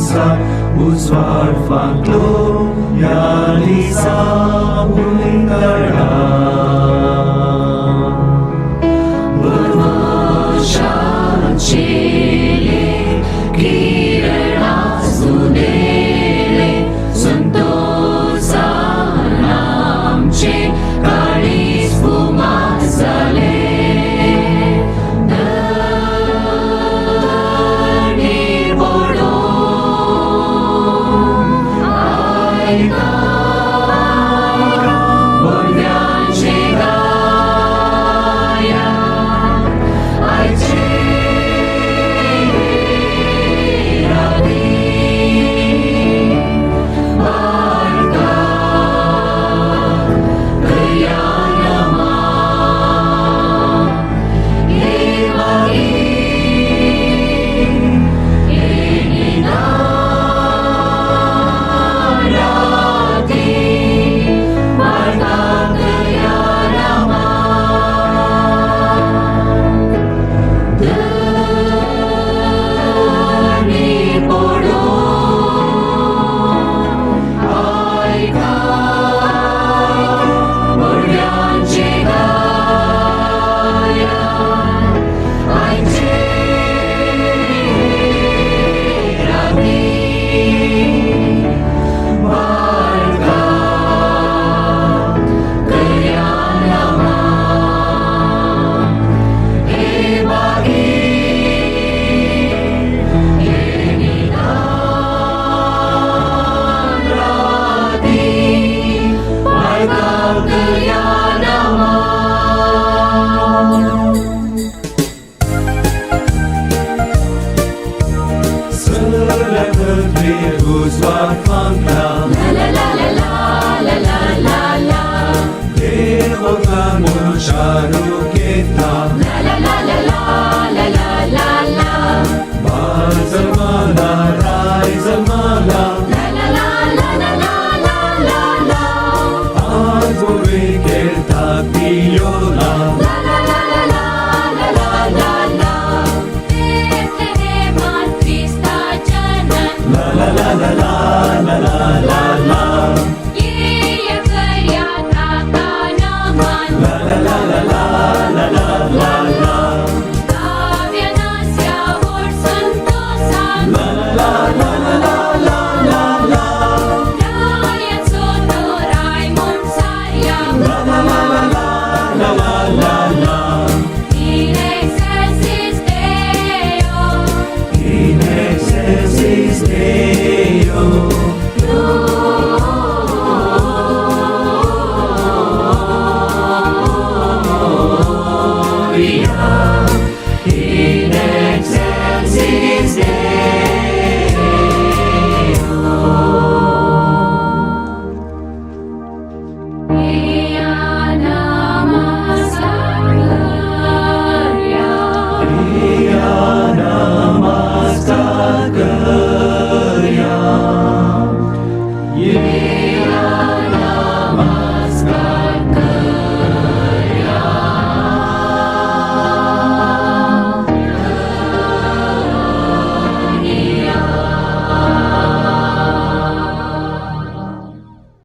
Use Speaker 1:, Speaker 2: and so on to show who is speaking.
Speaker 1: sa uzvar fanglo yani sa uintara
Speaker 2: Chile, Kirana Sunele, Santosa Namche, Karis Pumasale, Dani Bodo, Aika, Borjan Chegaya,
Speaker 1: uzvar fangla
Speaker 2: La la la la la la la la
Speaker 1: Dehotan muncharu keta
Speaker 2: La la la la la la la la
Speaker 1: Bar zalmala rai zalmala
Speaker 2: La la la la la la la la
Speaker 1: Aguri kerta piyola
Speaker 2: La la la la la la la la Bethleheman Krista janan
Speaker 1: La la la la la la la la la
Speaker 2: Ye karyata naman
Speaker 1: La la la la la la la la la
Speaker 2: Kavyana vor santosan
Speaker 1: La la la la la la la la
Speaker 2: Rayat soto Raimon Saryam
Speaker 1: La la la la la la la la la
Speaker 2: In excelsis Deo
Speaker 1: In excelsis Deo